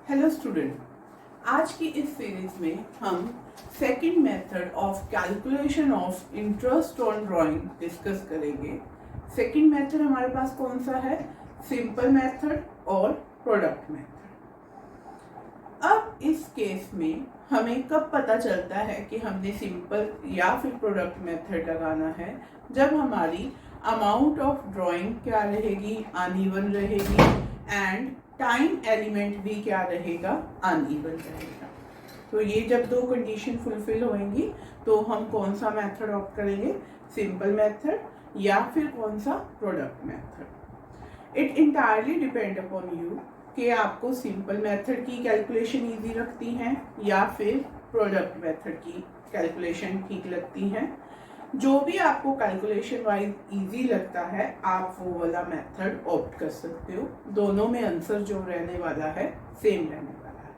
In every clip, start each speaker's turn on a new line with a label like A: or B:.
A: Hello student, आज की इस सीरीज में हम second method of calculation of interest on drawing discuss करेंगे। सेकंड मेथड हमारे पास कौन सा है? सिंपल मेथड और प्रोडक्ट मेथड। अब इस केस में हमें कब पता चलता है कि हमने सिंपल या फिर प्रोडक्ट मेथड लगाना है? जब हमारी अमाउंट ऑफ ड्राइंग क्या रहेगी? अनइवन रहेगी एंड टाइम एलिमेंट भी क्या रहेगा? अनइवन रहेगा। तो ये जब दो कंडीशन फुलफिल होंगी तो हम कौन सा मेथड ऑप्ट करेंगे? सिंपल मेथड या फिर कौन सा? Product method. It entirely depend upon you कि आपको सिंपल मेथड की कैलकुलेशन इजी लगती है या फिर प्रोडक्ट मेथड की कैलकुलेशन ठीक लगती है। जो भी आपको कैलकुलेशन वाइज इजी लगता है आप वो वाला मेथड ऑप्ट कर सकते हो। दोनों में आंसर जो रहने वाला है सेम रहने वाला है।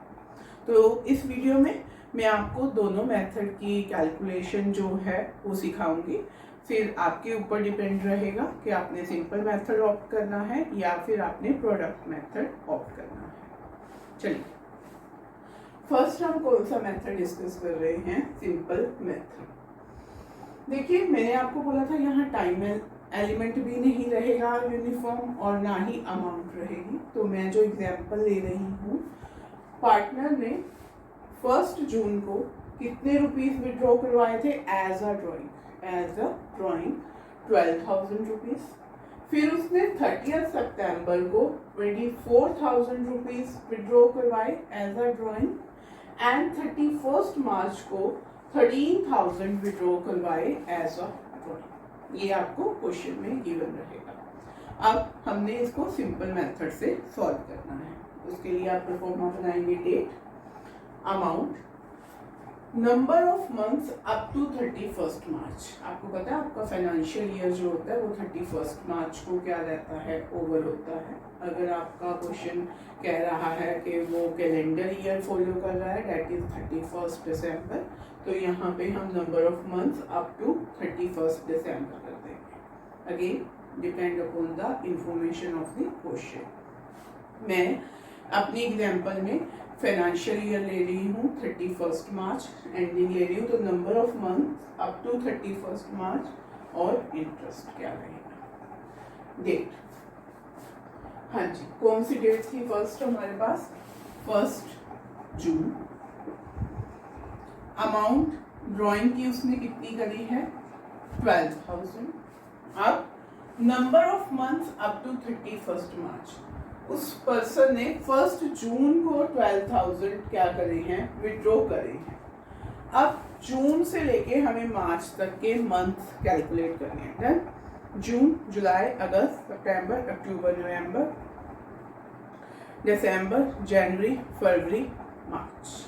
A: तो इस वीडियो में मैं आपको दोनों मेथड की कैलकुलेशन जो है वो सिखाऊंगी। फिर आपके ऊपर डिपेंड रहेगा कि आपने सिंपल मेथड ऑप्ट करना है या फिर आपने प्रोडक्ट मेथड ऑप्ट करना है। चलिए, फर्स्ट हम कौन सा मेथड डिस्कस कर रहे हैं? Simple method. देखिए, मैंने आपको बोला था यहाँ टाइम एलिमेंट भी नहीं रहेगा यूनिफॉर्म और ना ही अमाउंट रहेगी। तो मैं जो एग्जांपल ले रही हूँ, पार्टनर ने 1 जून को कितने रुपीस विड्रॉ करवाए थे एज अ ड्राइंग 12,000 रुपीज। फिर उसने 30 सितंबर को 24,000 रुपीज विड्रॉ करवाए एज अ ड्राइंग एंड 31 मार्च को 13,000 विड्रॉ करवाए एज अ ड्राइंग। ये आपको क्वेश्चन में गिवन रहेगा। अब हमने इसको सिंपल मेथड से सॉल्व करना है। उसके लिए आप परफॉर्मा बनाएंगे date, amount, number of months up to 31 March. आपको पता है आपका फाइनेंशियल ईयर जो होता है वो 31 मार्च को क्या रहता है? ओवर होता है। अगर आपका क्वेश्चन कह रहा है कि वो कैलेंडर ईयर फॉलो कर रहा है, दैट इज 31 दिसंबर, तो यहाँ पे हम number of months up to 31 December कर देंगे। Again depend upon the information of the question. मैं अपनी एग्जांपल में फाइनेंशियल ईयर ले रही हूँ 31 मार्च, एंडिंग ले रही हूँ, तो number of month up to 31 March और इंटरेस्ट क्या रहेगा? डेट, हाँ जी, कौन सी डेट थी फर्स्ट हमारे पास? 1 जून। अमाउंट ड्राइंग की उसने कितनी करी है? 12,000। अब number of months up to 31 March, उस पर्सन ने 1 जून को 12,000 क्या करे हैं? विड्रॉ करे हैं। अब जून से लेके हमें मार्च तक के मंथ कैलकुलेट करने हैं। डन? जून, जुलाई, अगस्त, सितंबर, अक्टूबर, नवंबर, दिसंबर, जनवरी, फरवरी, मार्च।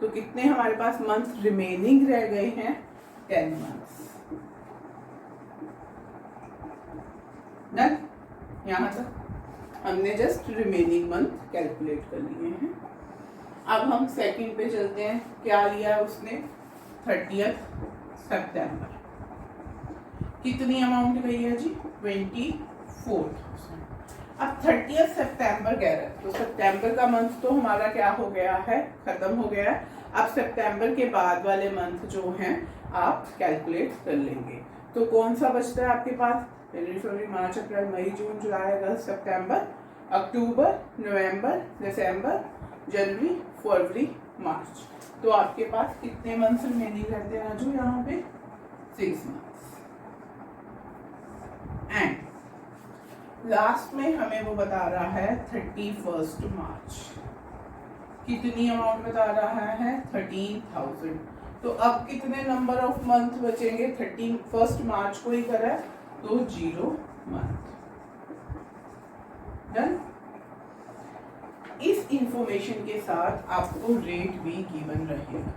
A: तो कितने हमारे पास मंथ रिमेनिंग रह गए हैं? 10 मंथ्स। डन? यहाँ तक हमने जस्ट रिमेनिंग मंथ कैलकुलेट कर लिए हैं। अब हम सेकंड पे चलते हैं। क्या लिया उसने? 30 सितंबर। कितनी अमाउंट गई है जी? 24,000। अब 30 सितंबर कह रहे हैं, तो सितंबर का मंथ तो हमारा क्या हो गया है? खत्म हो गया है। अब सितंबर के बाद वाले मंथ जो हैं आप कैलकुलेट कर लेंगे। तो कौन सा बचता है आपके पास? जनवरी, फरवरी, मार्च, अप्रैल, मई, जून, जुलाई, अगस्त, सितंबर, अक्टूबर, नवंबर, दिसंबर, जनवरी, फरवरी, मार्च। तो आपके पास कितने मंथ्स रिमेनिंग रहते हैं राजू? यहाँ पे 6 मंथ्स। एंड लास्ट में हमें वो बता रहा है 31 मार्च। कितनी अमाउंट बता रहा है? 13,000। तो अब कितने नंबर ऑफ मंथ बचेंगे? 31 मार्च को ही करा तो 0 मंथ। डन? इस इंफॉर्मेशन के साथ आपको रेट भी गिवन रहेगा।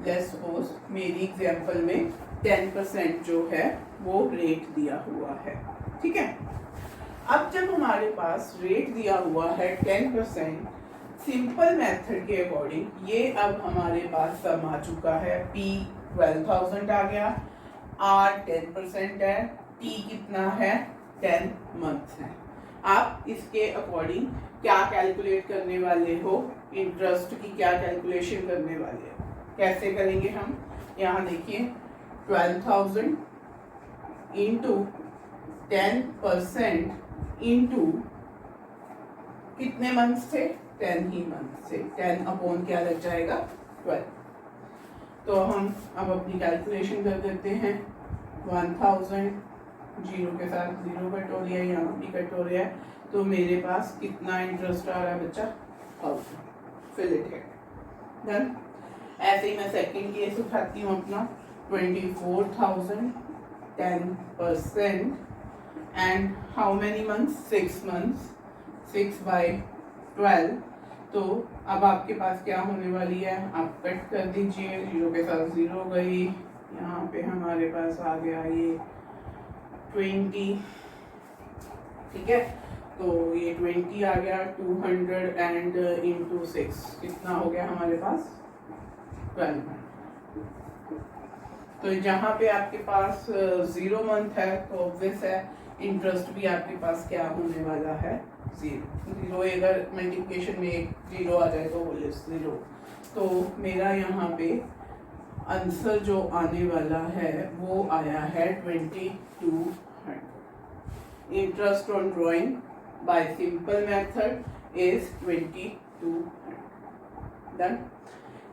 A: लेट्स सपोज मेरी एग्जांपल में 10% जो है वो रेट दिया हुआ है। ठीक है, अब जब हमारे पास रेट दिया हुआ है 10%, सिंपल मेथड के अकॉर्डिंग ये अब हमारे पास सम आ चुका है। P 12,000 आ गया, R 10% है, T कितना है? 10 मंथ्स है। आप इसके अकॉर्डिंग क्या कैलकुलेट करने वाले हो, इंटरेस्ट की क्या कैलकुलेशन करने वाले हो। कैसे करेंगे हम, यहाँ देखिए 12,000 इंटू 10% इंटू कितने मंथ्स थे, 10 ही मंथ से, 10 अपॉन क्या लग जाएगा 12। तो हम अब अपनी कैलकुलेशन कर देते हैं। 1000 जीरो के साथ जीरो कट हो रहा है, यहाँ भी कट हो रहा है, तो मेरे पास कितना इंटरेस्ट आ रहा है बच्चा 1000। फिल इट है डन। ऐसे ही मैं सेकंड केस उठाती हूँ अपना 24,000 10% and how many months 6 months 6/12। तो अब आपके पास क्या होने वाली है, आप कट कर दीजिए, जीरो के साथ जीरो गई, यहाँ पे हमारे पास आ गया ये 20, ठीक है। तो ये 20 आ गया, 200 एंड इंटू 6 कितना हो गया हमारे पास 12। तो जहाँ पे आपके पास 0 मंथ है तो ऑब्वियस है इंटरेस्ट भी आपके पास क्या होने वाला है 0। अगर मल्टीप्लिकेशन में एक 0 आ जाए तो बोले 0। तो मेरा यहाँ पे आंसर जो आने वाला है वो आया है 2200। Interest on drawing by simple method is 2200 done.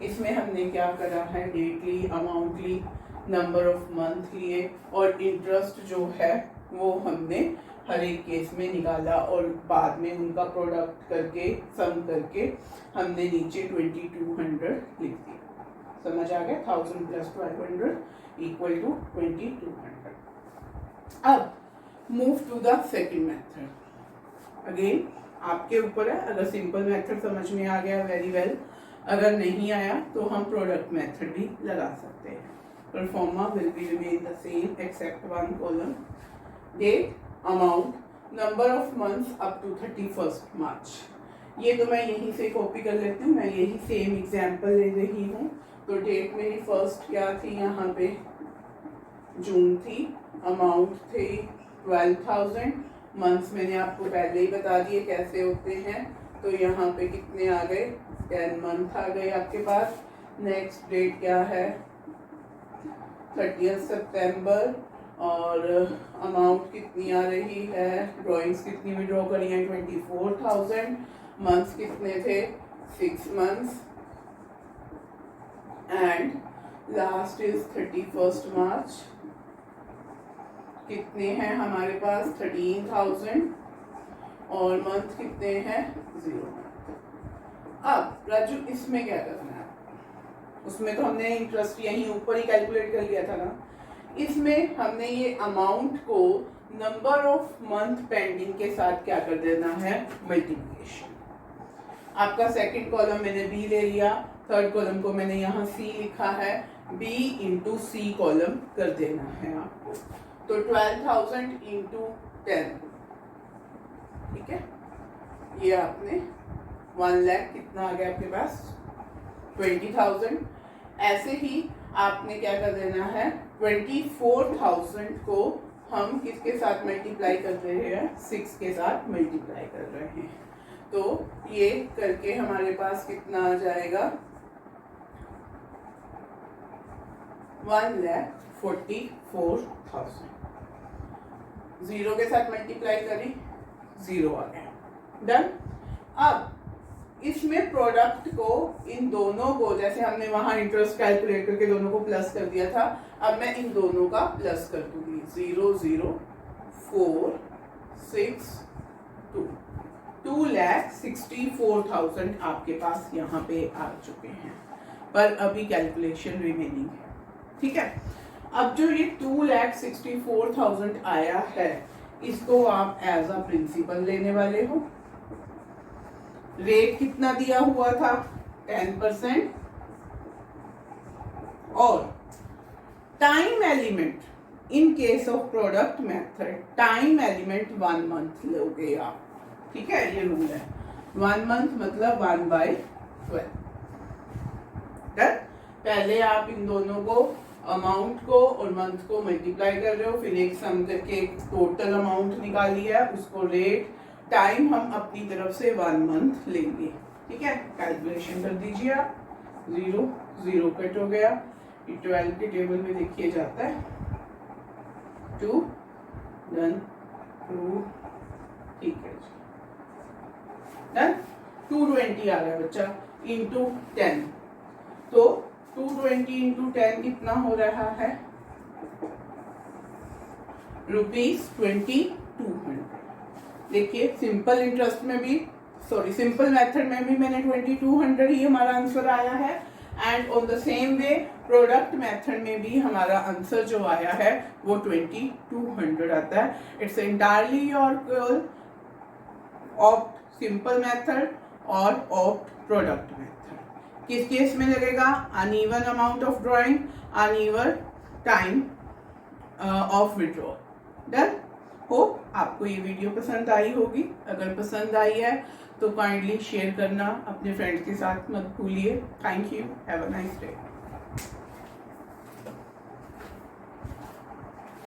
A: इसमें हमने क्या करा है, डेट ली, अमाउंट ली, नंबर ऑफ मंथ लिए और इंटरेस्ट जो है वो हमने हर एक केस में निकाला और बाद में उनका प्रोडक्ट करके सम करके हमने नीचे 2200 लिख दिया। समझ आ गया, 1000 प्लस 1200 इक्वल टू 2200। अब move to the second method. Again आपके ऊपर है, अगर सिंपल मेथड समझ में आ गया वेरी वेल, अगर नहीं आया तो हम प्रोडक्ट मेथड भी लगा सकते हैं। Proforma will be remain the same except one column, date, amount, number of months up to 31 March. ये तो मैं यहीं से कॉपी कर लेती हूँ, मैं यही सेम एग्जाम्पल ले रही हूँ। तो डेट मेरी फर्स्ट क्या थी, यहाँ पे जून थी, अमाउंट थी 12,000, मंथ्स मैंने आपको पहले ही बता दिए कैसे होते हैं। तो यहाँ पे कितने आ गए, 10 मंथ आ गए आपके पास। नेक्स्ट डेट क्या है 30 सितंबर और अमाउंट कितनी आ रही है, ड्राइंग्स कितनी विड्रॉ करी है 24,000, मंथ्स कितने थे 6 मंथ्स एंड लास्ट इज 31 मार्च। कितने हैं हमारे पास 13,000 और मंथ कितने हैं 0। अब राजू इसमें क्या करना है, उसमें तो हमने इंटरेस्ट यहीं ऊपर ही कैलकुलेट कर लिया था ना। इसमें हमने ये अमाउंट को नंबर ऑफ मंथ पेंडिंग के साथ क्या कर देना है, मल्टीप्लिकेशन। आपका सेकंड कॉलम मैंने बी ले लिया, थर्ड कॉलम को मैंने यहाँ सी लिखा है, बी इंटू सी कॉलम कर देना है आपको। तो 12,000 इंटू 10, ठीक है, ये आपने 1 लाख कितना आ गया आपके पास 20,000। ऐसे ही आपने क्या कर देना है 24,000 को हम किसके साथ मल्टीप्लाई कर रहे हैं, 6 के साथ मल्टीप्लाई कर रहे हैं। तो ये करके हमारे पास कितना आ जाएगा 1,44,000। 0 के साथ मल्टीप्लाई करी 0 आ गया, डन। अब इसमें प्रोडक्ट को इन दोनों को, जैसे हमने वहां इंटरेस्ट कैलकुलेट करके दोनों को प्लस कर दिया था, अब मैं इन दोनों का प्लस कर दूंगी 0 0 4 6 2, 2,64,000 आपके पास यहाँ पे आ चुके हैं, पर अभी कैलकुलेशन रिमेनिंग है, ठीक है। अब जो ये 2,64,000 आया है इसको आप एज अ प्रिंसिपल लेने वाले हो। रेट कितना दिया हुआ था 10% और time element in case of product method time element 1 month लोगे आप, ठीक है, ये रूल है। 1 मंथ मतलब 1/12। पहले आप इन दोनों को अमाउंट को और मंथ को मल्टीप्लाई कर रहे हो, फिर एक सम करके एक टोटल अमाउंट निकाली है, उसको रेट टाइम हम अपनी तरफ से 1 मंथ लेंगे। ठीक है, कैलकुलेशन कर दीजिए आप। 0 0 कट हो गया, 12 के टेबल में देखिए जाता है 2 डन 2, ठीक है जी डन। 220 आ रहा है बच्चा इंटू 10, तो 220 इंटू 10 कितना हो रहा है ₹2200। देखिए सिंपल इंटरेस्ट में भी सिंपल मेथड में भी मैंने 2200 ही हमारा आंसर आया है, and on the same way product method में भी हमारा आंसर जो आया है वो 2200 आता है। It's entirely your call, opt simple method और ऑप्ट प्रोडक्ट मेथड। किस केस में लगेगा? Uneven amount of drawing, uneven time of withdraw. Done. Hope आपको ये वीडियो पसंद आई होगी। अगर पसंद आई है तो काइंडली शेयर करना अपने फ्रेंड्स के साथ मत भूलिए। Thank you, have a nice day.